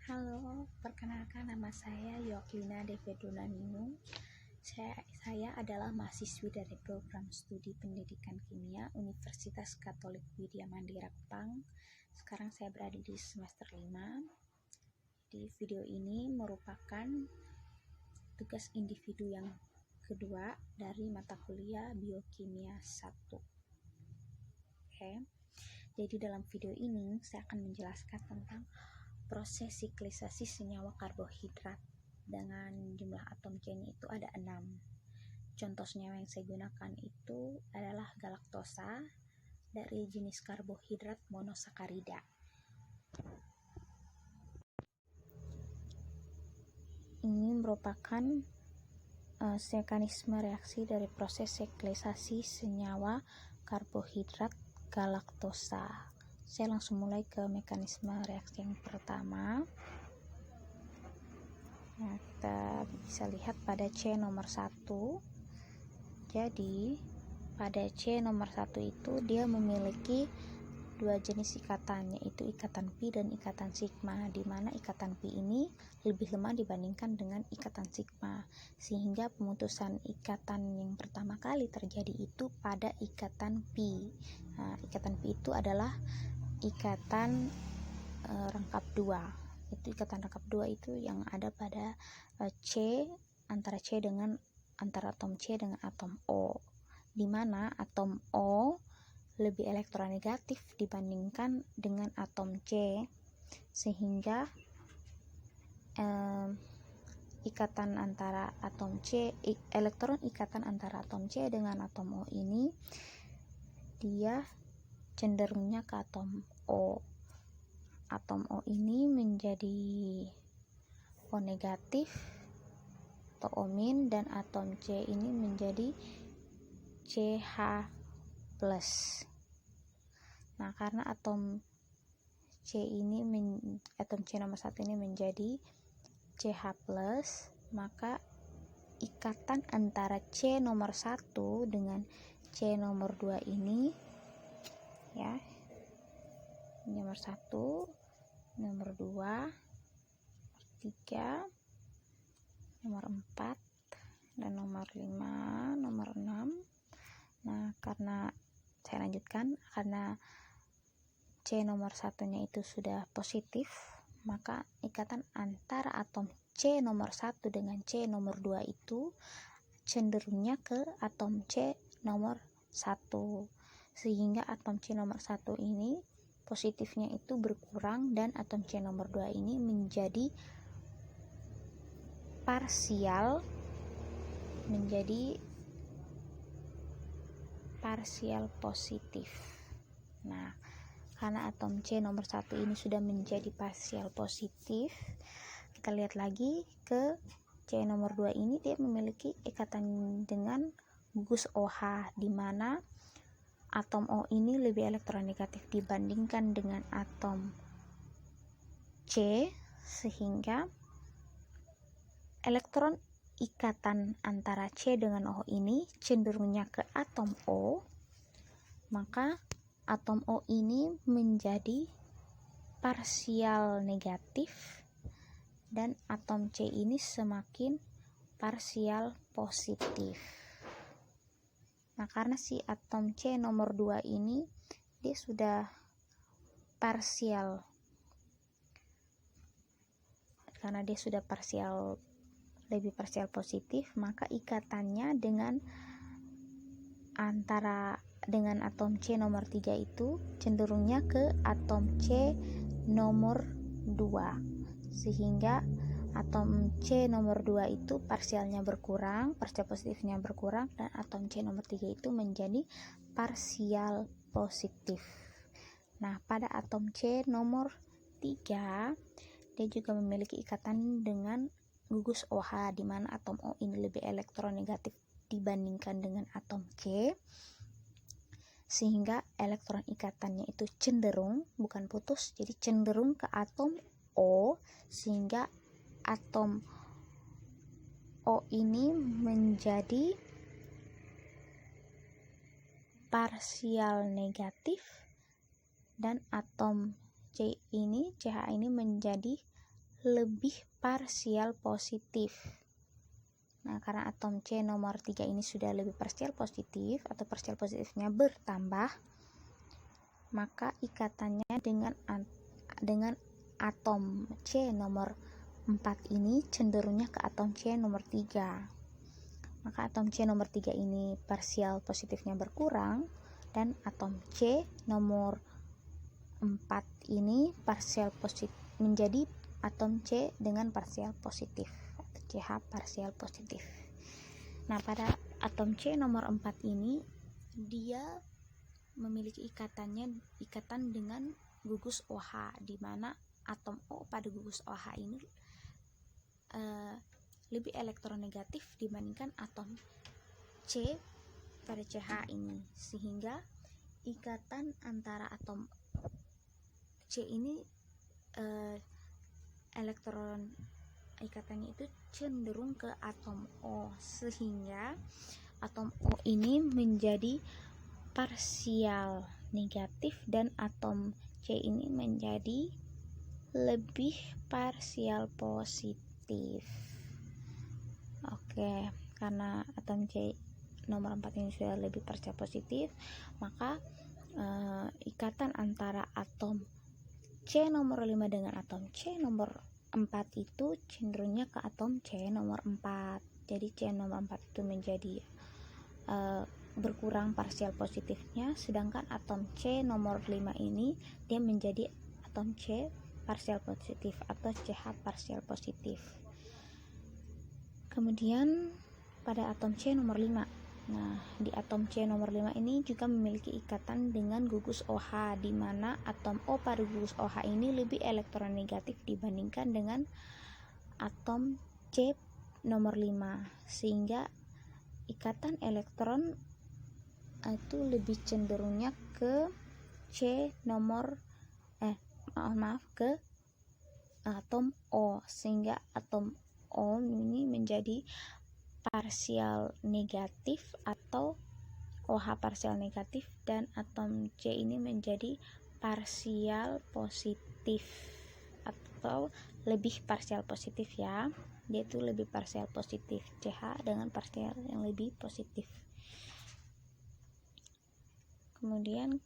Halo, perkenalkan nama saya Yoklina Devedunaninu. Saya adalah mahasiswi dari program studi pendidikan kimia Universitas Katolik Widya Mandira Kupang. Sekarang saya berada di semester 5. Di video ini merupakan tugas individu yang kedua dari mata kuliah Biokimia 1. Oke. Jadi dalam video ini saya akan menjelaskan tentang proses siklisasi senyawa karbohidrat dengan jumlah atom C-nya itu ada 6. Contoh senyawa yang saya gunakan itu adalah galaktosa dari jenis karbohidrat monosakarida. Ini merupakan mekanisme reaksi dari proses siklisasi senyawa karbohidrat galaktosa. Saya langsung mulai ke mekanisme reaksi yang pertama. Nah, kita bisa lihat pada C nomor 1. Jadi, pada C nomor 1 itu dia memiliki dua jenis ikatan, yaitu ikatan pi dan ikatan sigma, di mana ikatan pi ini lebih lemah dibandingkan dengan ikatan sigma, sehingga pemutusan ikatan yang pertama kali terjadi itu pada ikatan pi. Nah, ikatan pi itu adalah ikatan rangkap 2. Itu ikatan rangkap 2 itu yang ada pada C, antara atom C dengan atom O, di mana atom O lebih elektronegatif dibandingkan dengan atom C, sehingga elektron ikatan antara atom C dengan atom O ini dia cenderungnya ke atom O. Atom O ini menjadi O negatif atau O min, dan atom C ini menjadi CH plus. Nah, karena atom C nomor 1 ini menjadi CH plus, maka ikatan antara C nomor 1 dengan C nomor 2 ini, ya, nomor 1, nomor 2, nomor 3, nomor 4, dan nomor 5, nomor 6. Nah, karena saya lanjutkan, karena C nomor 1-nya itu sudah positif, maka ikatan antara atom C nomor 1 dengan C nomor 2 itu cenderungnya ke atom C nomor 1, sehingga atom C nomor 1 ini positifnya itu berkurang, dan atom C nomor 2 ini menjadi parsial positif. Nah, karena atom C nomor 1 ini sudah menjadi parsial positif, kita lihat lagi ke C nomor 2 ini, dia memiliki ikatan dengan gugus OH, di mana atom O ini lebih elektronegatif dibandingkan dengan atom C, sehingga elektron ikatan antara C dengan O ini cenderungnya ke atom O, maka atom O ini menjadi parsial negatif, dan atom C ini semakin parsial positif. Nah, karena si atom C nomor 2 ini dia sudah lebih parsial positif, maka ikatannya dengan atom C nomor 3 itu cenderungnya ke atom C nomor 2, sehingga atom C nomor 2 itu parsial positifnya berkurang, dan atom C nomor 3 itu menjadi parsial positif. Nah, pada atom C nomor 3 dia juga memiliki ikatan dengan gugus OH, di mana atom O ini lebih elektronegatif dibandingkan dengan atom C, sehingga elektron ikatannya itu cenderung, bukan putus, jadi cenderung ke atom O, sehingga atom O ini menjadi parsial negatif, dan atom CH ini menjadi lebih parsial positif. Nah, karena atom C nomor 3 ini sudah lebih parsial positif atau parsial positifnya bertambah, maka ikatannya dengan atom C nomor 4 ini cenderungnya ke atom C nomor 3. Maka atom C nomor 3 ini parsial positifnya berkurang, dan atom C nomor 4 ini parsial positif menjadi atom C dengan parsial positif. CH parsial positif. Nah, pada atom C nomor 4 ini dia memiliki ikatan dengan gugus OH, di mana atom O pada gugus OH ini lebih elektronegatif dibandingkan atom C pada CH ini, sehingga ikatan antara atom C ini ikatannya itu cenderung ke atom O, sehingga atom O ini menjadi parsial negatif dan atom C ini menjadi lebih parsial positif. Oke, karena atom C nomor 4 ini sudah lebih parsial positif, maka ikatan antara atom C nomor 5 dengan atom C nomor 4 itu cenderungnya ke atom C nomor 4. Jadi C nomor 4 itu menjadi berkurang parsial positifnya, sedangkan atom C nomor 5 ini dia menjadi atom C parsial positif atau CH parsial positif. Kemudian pada atom C nomor 5, nah di atom C nomor 5 ini juga memiliki ikatan dengan gugus OH, di mana atom O pada gugus OH ini lebih elektronegatif dibandingkan dengan atom C nomor 5, sehingga ikatan elektron itu lebih cenderungnya ke C nomor ke atom O, sehingga atom O ini menjadi parsial negatif atau OH parsial negatif, dan atom C ini menjadi parsial positif atau lebih parsial positif ya. Dia itu lebih parsial positif, CH dengan parsial yang lebih positif. Kemudian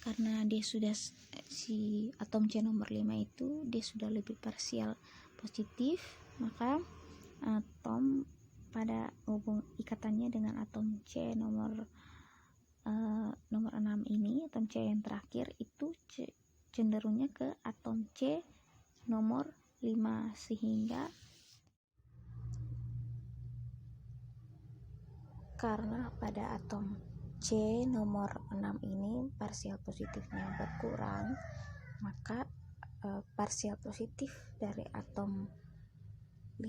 karena dia sudah si atom C nomor 5 itu dia sudah lebih parsial positif, maka atom pada ikatannya dengan atom C nomor 6 ini, atom C yang terakhir itu cenderungnya ke atom C nomor 5, sehingga karena pada atom C nomor 6 ini parsial positifnya berkurang, maka parsial positif dari atom 6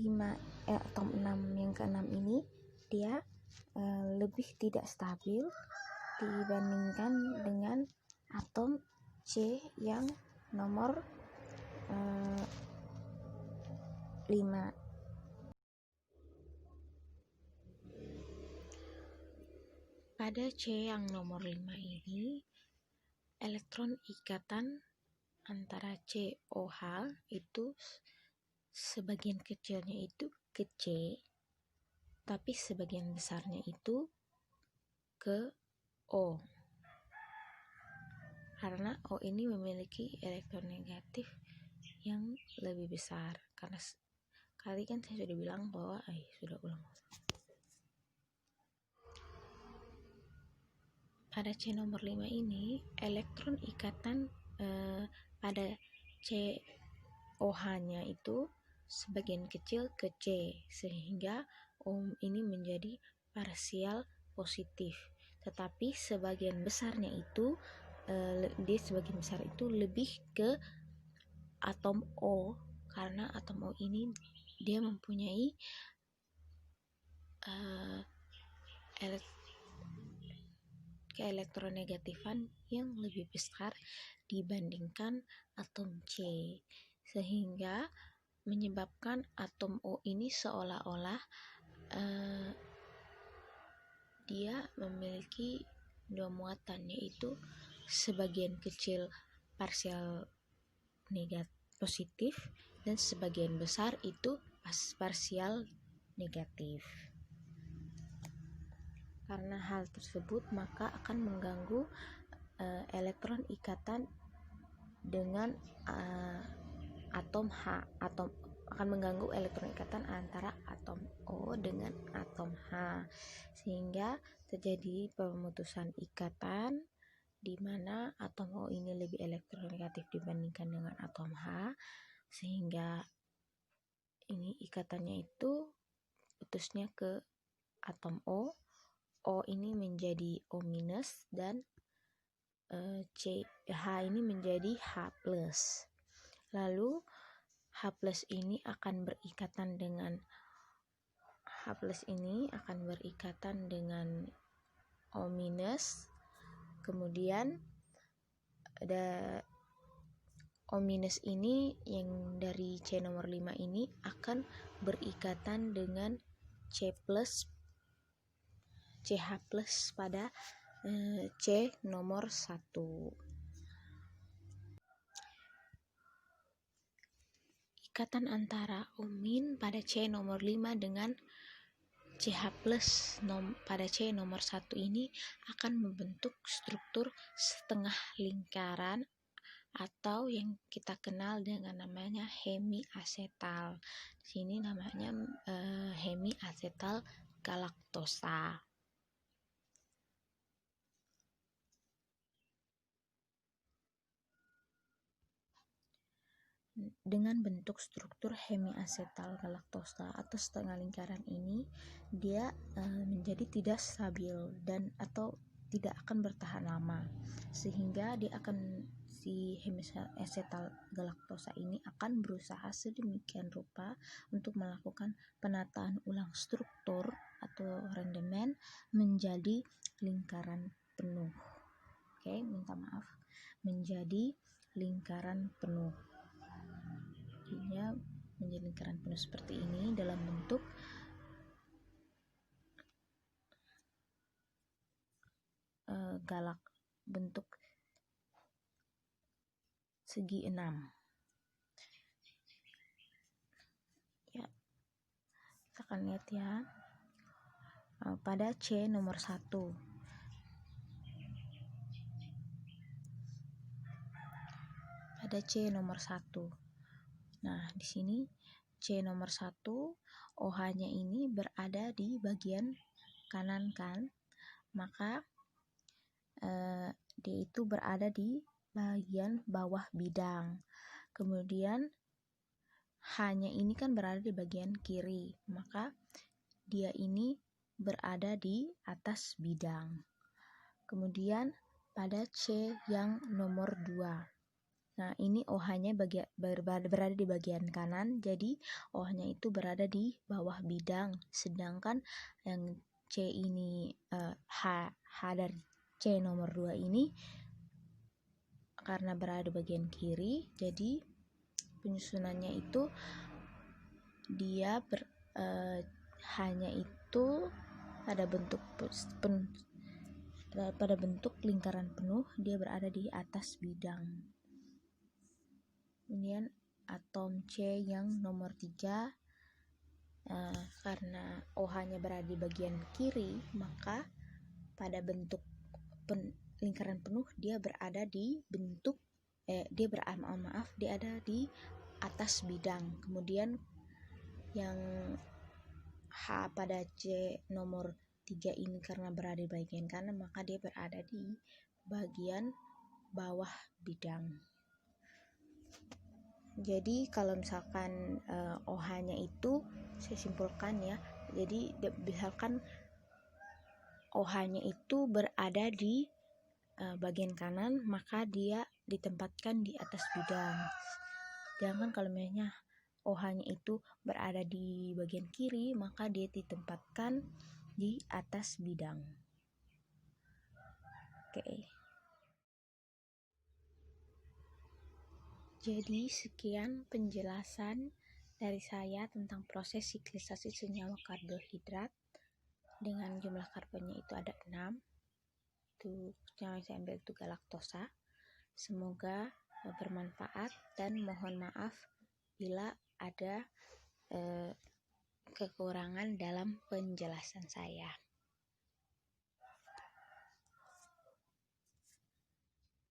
yang ke-6 ini dia lebih tidak stabil dibandingkan dengan atom C yang nomor 5. Pada C yang nomor 5 ini, elektron ikatan antara COH itu sebagian kecilnya itu ke C, tapi sebagian besarnya itu ke O, karena O ini memiliki elektron negatif yang lebih besar. Karena kali kan saya sudah bilang bahwa pada C nomor 5 ini elektron ikatan pada COH-nya itu sebagian kecil ke C, sehingga O ini menjadi parsial positif. Tetapi sebagian besarnya itu sebagian besar itu lebih ke atom O, karena atom O ini dia mempunyai keelektronegatifan yang lebih besar dibandingkan atom C, sehingga menyebabkan atom O ini seolah-olah dia memiliki dua muatan, yaitu sebagian kecil parsial negatif positif dan sebagian besar itu parsial negatif. Karena hal tersebut maka akan mengganggu elektron ikatan dengan atom H, akan mengganggu elektron ikatan antara atom O dengan atom H, sehingga terjadi pemutusan ikatan di mana atom O ini lebih elektronegatif dibandingkan dengan atom H, sehingga ini ikatannya itu putusnya ke atom O ini menjadi O- dan H ini menjadi H+. Lalu H+ ini akan berikatan dengan O-, kemudian ada O- ini yang dari C nomor 5 ini akan berikatan dengan CH+ pada C nomor 1. Ikatan antara O- pada C nomor 5 dengan CH+ pada C nomor 1 ini akan membentuk struktur setengah lingkaran atau yang kita kenal dengan namanya hemiasetal. Di sini namanya hemiasetal galaktosa. Dengan bentuk struktur hemiasetal galaktosa atau setengah lingkaran ini, dia menjadi tidak stabil dan atau tidak akan bertahan lama, sehingga si hemiasetal galaktosa ini akan berusaha sedemikian rupa untuk melakukan penataan ulang struktur atau rendemen menjadi lingkaran penuh. Menjadi lingkaran penuh. Dia menjadi lingkaran penuh seperti ini dalam bentuk bentuk segi 6. Ya, kita akan lihat ya pada C nomor 1. Pada C nomor 1. Nah, di sini C nomor 1 OH-nya ini berada di bagian kanan kan, maka dia itu berada di bagian bawah bidang. Kemudian H-nya ini kan berada di bagian kiri, maka dia ini berada di atas bidang. Kemudian pada C yang nomor 2. Nah, ini OH-nya berada di bagian kanan, jadi OH-nya itu berada di bawah bidang. Sedangkan yang C ini H dari C nomor 2 ini karena berada di bagian kiri, jadi penyusunannya itu dia H-nya itu pada bentuk lingkaran penuh, dia berada di atas bidang. Kemudian atom C yang nomor 3, karena OH-nya berada di bagian kiri, maka pada bentuk lingkaran penuh dia berada di bentuk dia ada di atas bidang. Kemudian yang H pada C nomor 3 ini karena berada di bagian kanan, maka dia berada di bagian bawah bidang. Jadi kalau misalkan OH-nya itu, saya simpulkan ya, jadi misalkan OH-nya itu berada di bagian kanan, maka dia ditempatkan di atas bidang. Sedangkan kalau misalnya OH-nya itu berada di bagian kiri, maka dia ditempatkan di atas bidang. Oke. Jadi sekian penjelasan dari saya tentang proses siklisasi senyawa karbohidrat dengan jumlah karbonnya itu ada 6. Itu yang saya ambil itu galaktosa. Semoga bermanfaat, dan mohon maaf bila ada kekurangan dalam penjelasan saya.